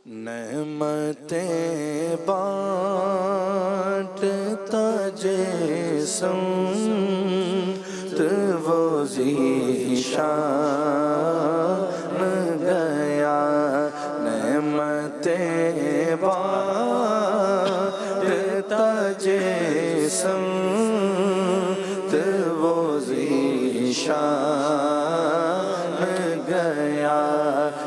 نعمتیں بانٹتا جسم وہ ذیشان گیا، نعمتیں بانٹتا جسم وہ ذیشان گیا،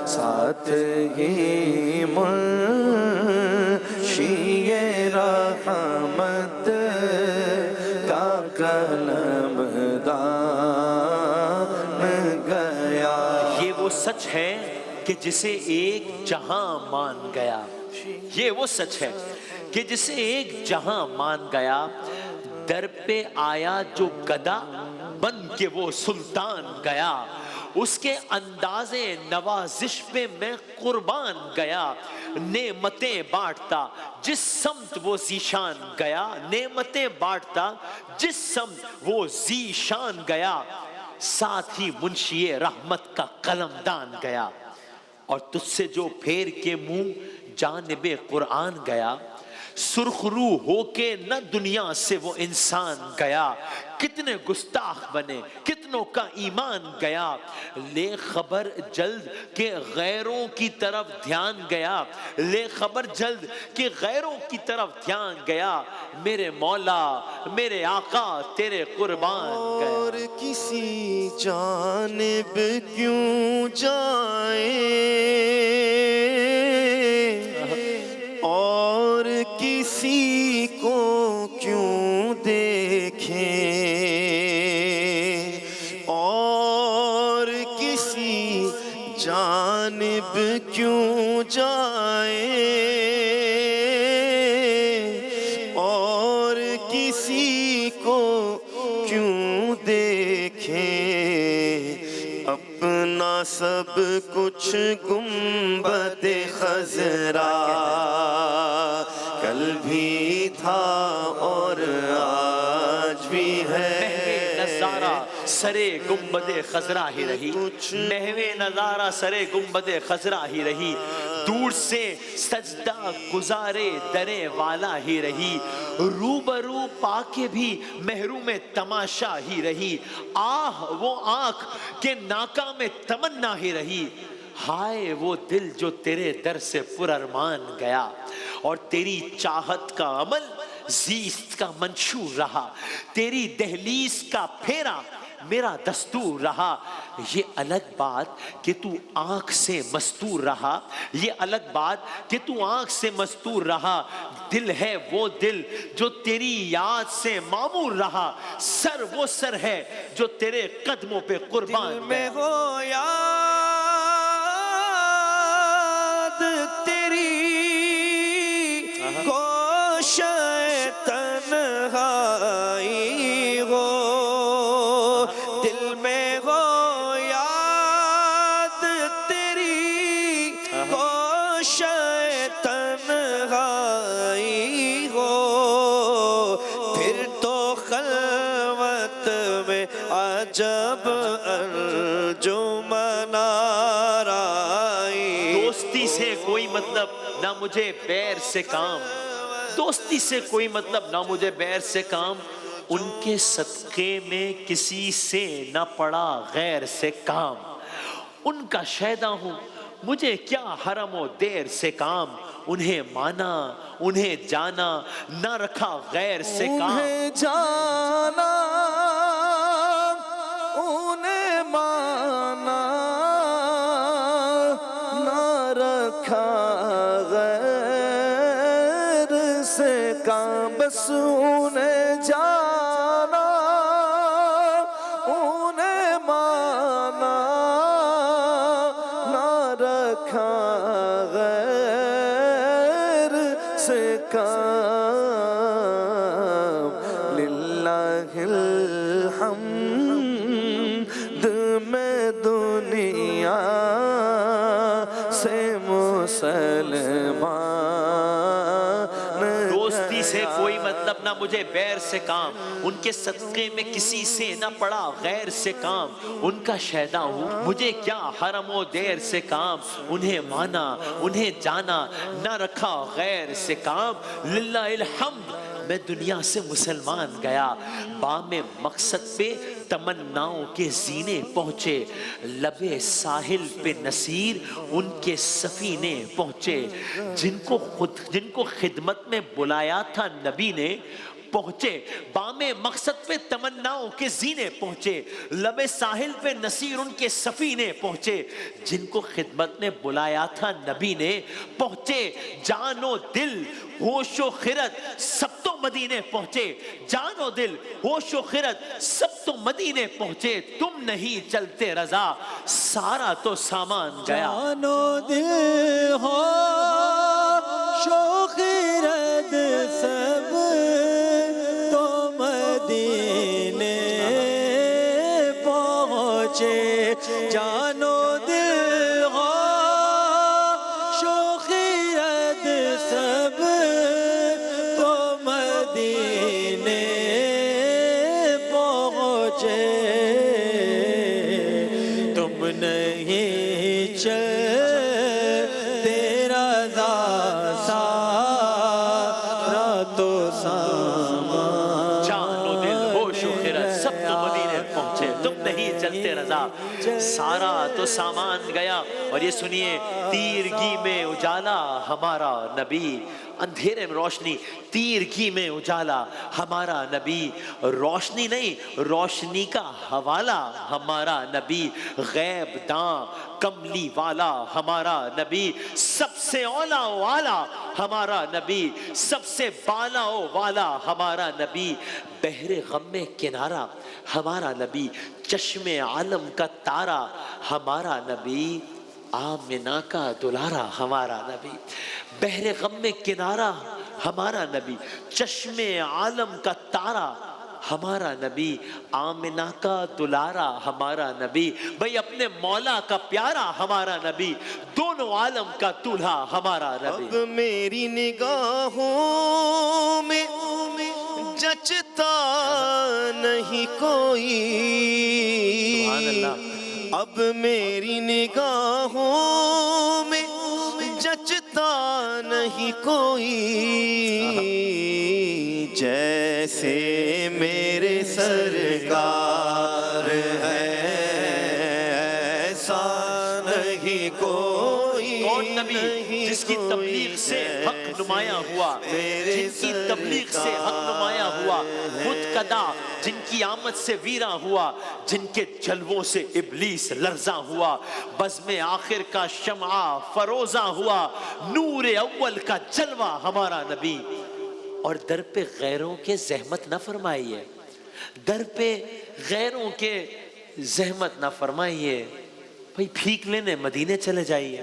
ساتھ ہی منشی رحمت کا قلم دان گیا۔ یہ وہ سچ ہے کہ جسے ایک جہاں مان گیا، یہ وہ سچ ہے کہ جسے ایک جہاں مان گیا، در پہ آیا جو گدا بن کے وہ سلطان گیا، اس کے انداز نوازش پہ میں قربان گیا، نعمتیں بانٹتا جس سمت وہ ذیشان گیا، نعمتیں بانٹتا جس سمت وہ ذیشان گیا، ساتھ ہی منشی رحمت کا قلم دان گیا، اور تجھ سے جو پھیر کے منہ جانب قرآن گیا، سرخ رو ہو کے نہ دنیا سے وہ انسان گیا، کتنے گستاخ بنے کتنوں کا ایمان گیا، لے خبر جلد کہ غیروں کی طرف دھیان گیا، لے خبر جلد کہ غیروں کی طرف دھیان گیا، میرے مولا میرے آقا تیرے قربان گیا۔ اور کسی جانب کیوں جائیں اور کسی کو کیوں دیکھیں، اور کسی جانب کیوں جائیں اور کسی کو کیوں دیکھیں، اپنا سب کچھ گنبد خضرا کل بھی تھا اور آج بھی ہے، نظارہ سرے گنبد خضرا ہی رہی، محو نظارہ سرے گنبد خضرا ہی رہی، دور سے سجدہ گزارے درے والا ہی رہی، روبرو پا کے بھی محروم تماشا ہی رہی، آہ وہ آنکھ کے ناکام تمنا ہی رہی، ہائے وہ دل جو تیرے در سے پر ارمان گیا، اور تیری چاہت کا عمل زیست کا منشور رہا، تیری دہلیز کا پھیرا میرا دستور رہا، یہ الگ بات کہ تو آنکھ سے مستور رہا، یہ الگ بات کہ تو آنکھ سے مستور رہا، دل ہے وہ دل جو تیری یاد سے معمور رہا، سر وہ سر ہے جو تیرے قدموں پہ قربان دل میں ہو یاد تیری گوشہ تنہائی ہو، دل میں ہو یاد تیری گوشہ تنہائی ہو، پھر تو خلوت میں عجب انجمن آرائی۔ دوستی سے کوئی مطلب نہ مجھے بیر سے کام، دوستی سے کوئی مطلب نہ مجھے بیر سے کام، ان کے صدقے میں کسی سے نہ پڑا غیر سے کام، ان کا شیدا ہوں مجھے کیا حرم و دیر سے کام، انہیں مانا انہیں جانا نہ رکھا غیر سے کام، انہیں جانا انہیں مانا نہ رکھا غیر سے کام، بس انہیں جانا انہیں مانا نہ رکھا غیر سے کام، للہ الحمد میں دنیا سے مسلمان، دوستی سے کوئی مطلب نہ مجھے بیر سے کام، ان کے صدقے میں کسی سے نہ پڑا غیر سے کام، ان کا شہدا ہوں مجھے کیا حرم و دیر سے کام، انہیں مانا انہیں جانا نہ رکھا غیر سے کام، للہ الحمد میں دنیا سے مسلمان گیا، بام مقصد پہ تمناؤں کے زینے پہنچے، لب ساحل پہ نصیر ان کے سفینے پہنچے، جن کو خدمت میں بلایا تھا نبی نے پہنچے، بام مقصد پہ تمناؤں کے زینے پہنچے، لب ساحل پہ نصیر ان کے سفینے پہنچے، جن کو خدمت میں بلایا تھا نبی نے پہنچے، جان و دل ہوش و خرد سب تو مدینے پہنچے، جان و دل ہوش و خرد سب تو مدینے پہنچے، تم نہیں چلتے رضا سارا تو سامان گیا، جان و دل ہوش و خرد سب تو مدینے پہنچے، جان و دل ہوش و خرد سب تو مدینے پہنچے، تم نہیں چلتے رضا سارا تو سامان، جان و دل ہوش و خرد سب تو مدینے پہنچے، تم نہیں چلتے رضا سارا تو سامان گیا۔ اور یہ سنیے، تیرگی میں اجالا ہمارا نبی، اندھیرے میں روشنی، تیرگی میں اجالا ہمارا نبی، روشنی نہیں روشنی کا حوالہ ہمارا نبی، غیب داں کملی والا ہمارا نبی، سب سے اولا والا ہمارا نبی، سب سے بالا والا ہمارا نبی، بحر غم میں کنارہ ہمارا نبی، چشم عالم کا تارا ہمارا نبی، آمنہ کا دلارا ہمارا نبی، بحر غم میں کنارہ ہمارا نبی، چشم عالم کا تارا ہمارا نبی، آمنہ کا دلارا ہمارا نبی، بھئی اپنے مولا کا پیارا ہمارا نبی، دونوں عالم کا دولہا ہمارا نبی۔ اب میری نگاہوں میں جچتا نہیں کوئی، سبحان اللہ، اب میری نگاہوں میں جچتا نہیں کوئی، جیسے میرے سرکار ہے ایسا نہیں کوئی، کون نبی جس کی تبلیغ سے حق نمایاں ہوا، جن کی تبلیغ سے حق نمایاں ہوا، خود قدا جن کی آمد سے ویراں ہوا، جن کے جلووں سے ابلیس لرزاں ہوا، بزم آخر کا شمعہ فروزاں ہوا، نور اول کا جلوہ ہمارا نبی۔ اور در پہ غیروں کے زحمت نہ فرمائیے، در پہ غیروں کے زحمت نہ فرمائیے، بھئی پھیک لینے مدینے چلے جائیے،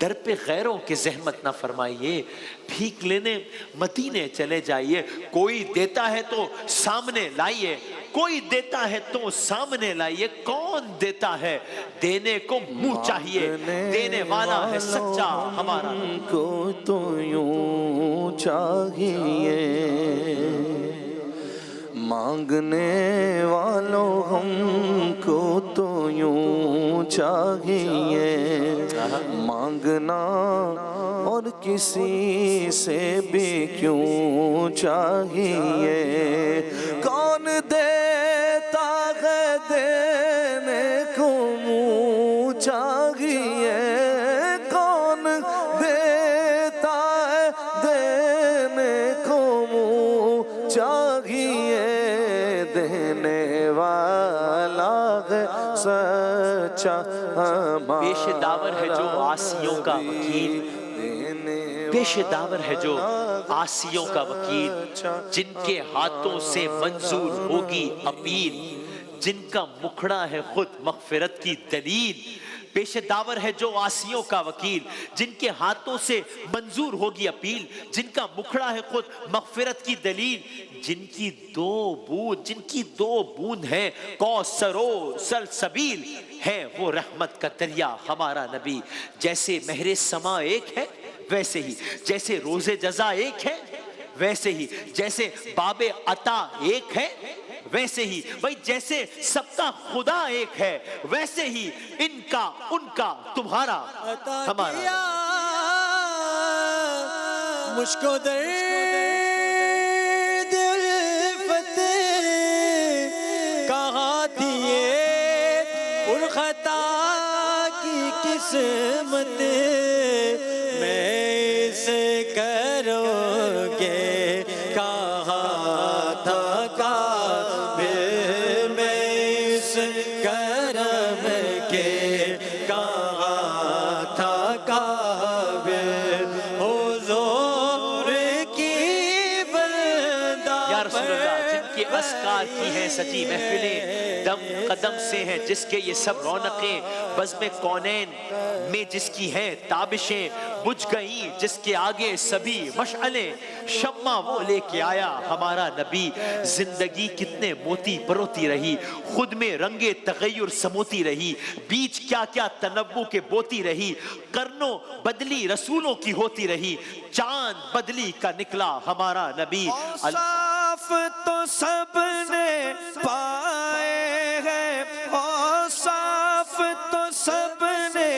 در پہ غیروں کے زحمت نہ فرمائیے، بھیک لینے مدینے چلے جائیے، کوئی دیتا ہے تو سامنے لائیے، کوئی دیتا ہے تو سامنے لائیے، کون دیتا ہے دینے کو منہ چاہیے، دینے والا ہے سچا ہمارا ہم کو تو یوں چاہیے، مانگنے والوں ہم کو تو یوں چاہیے، مانگنا اور کسی سے بھی کیوں چاہیے، کون دیتا ہے دینے کو منہ چاہیے، کون دیتا ہے دینے کو منہ چاہیے، دینے والا ہے سچا ہمارا، پیش داور ہے جو آسیوں کا وکیل، پیش داور ہے جو آسیوں کا وکیل، جن کے ہاتھوں سے منظور ہوگی اپیل، جن کا مکھڑا ہے خود مغفرت کی دلیل، پیش داور ہے جو آسیوں کا وکیل، جن کے ہاتھوں سے منظور ہوگی اپیل، جن کا مکھڑا ہے خود مغفرت کی دلیل، جن کی دو بوند ہے کوثر و سلسبیل، ہے وہ رحمت کا دریا ہمارا نبی، جیسے مہر سما ایک ہے ویسے ہی، جیسے روز جزا ایک ہے ویسے ہی جیسے باب عطا ایک ہے، ویسے ہی بھائی جیسے سب کا خدا ایک ہے، ویسے ہی ان کا، ان کا، تمہارا، ہمارا۔ مجھ کو درد الفت کہاں دیے پر خطا کی قسمت، میں اسے کرو گے کہاں تھا قابل، میں اس کرم کے کہاں تھا قابل، حضور کی بلدہ یا رسول اللہ، جن کے اسکار کی ہیں سجی محفلیں، دم قدم سے ہیں جس کے یہ سب رونقیں، بزم کونین میں جس کی ہیں تابشیں، بجھ گئیں جس کے آگے سبھی مشعلیں، شمع وہ لے کے آیا ہمارا نبی، زندگی کتنے موتی پروتی رہی، خود میں رنگ تغیر سموتی رہی، بیچ کیا کیا تنوع کے بوتی رہی، قرنوں بدلی رسولوں کی ہوتی رہی، چاند بدلی کا نکلا ہمارا نبی۔ اوصاف تو سب نے پائے ہیں، اوصاف تو سب نے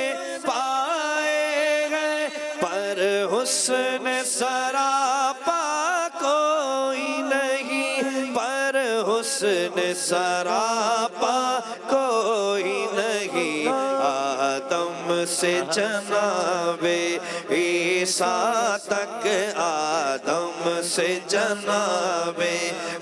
پائے ہیں، پر حسن سراپا کوئی نہیں، پر حسن سراپا کوئی نہیں، آدم سے جناب عیسیٰ تک، آدم سے جناب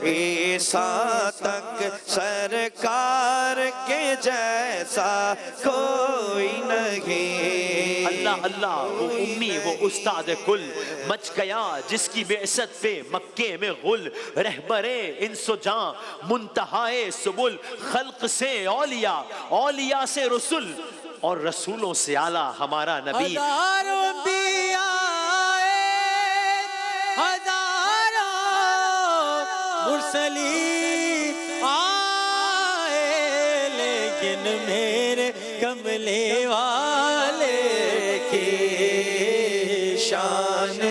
عیسیٰ تک، سرکار کے جیسا کوئی نہیں۔ اللہ اللہ، وہ امی وہ استاد کل، مچ گیا جس کی بعثت پہ مکے میں غل، رہبر انس و جاں منتہائے سبل، خلق سے اولیاء، اولیاء سے رسول، اور رسولوں سے اعلیٰ ہمارا نبی۔ ہزاروں انبیاء ہزاروں مرسلین آئے، لیکن میرے کملے والے کی شان جن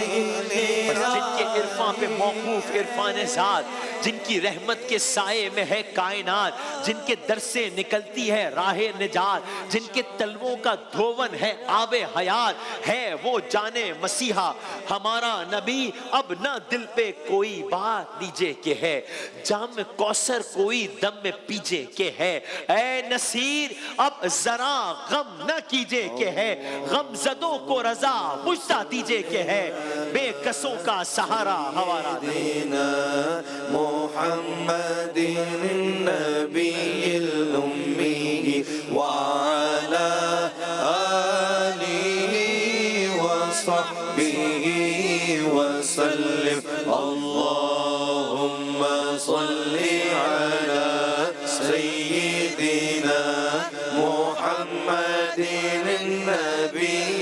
کے عرفان پہ موقوف عرفان ذات، جن کی رحمت کے سائے میں ہے کائنات، جن کے در سے نکلتی ہے راہ نجات، جن کے تلووں کا دھون ہے آب حیات، ہے وہ جان مسیحا ہمارا نبی، اب نہ دل پہ کوئی بات لیجے کہ ہے، جام کوثر کوئی دم میں پیجے کہ ہے، اے نصیر اب ذرا غم نہ کیجے کہ ہے، غم زدوں کو رضا مجھتا دیجے کہ ہے، بے کسوں کا سہارا ہمارا دینا محمد النبی الأمی وعلى آلہ وصحبہ وسلم، اللہم صل على سیدنا محمد النبی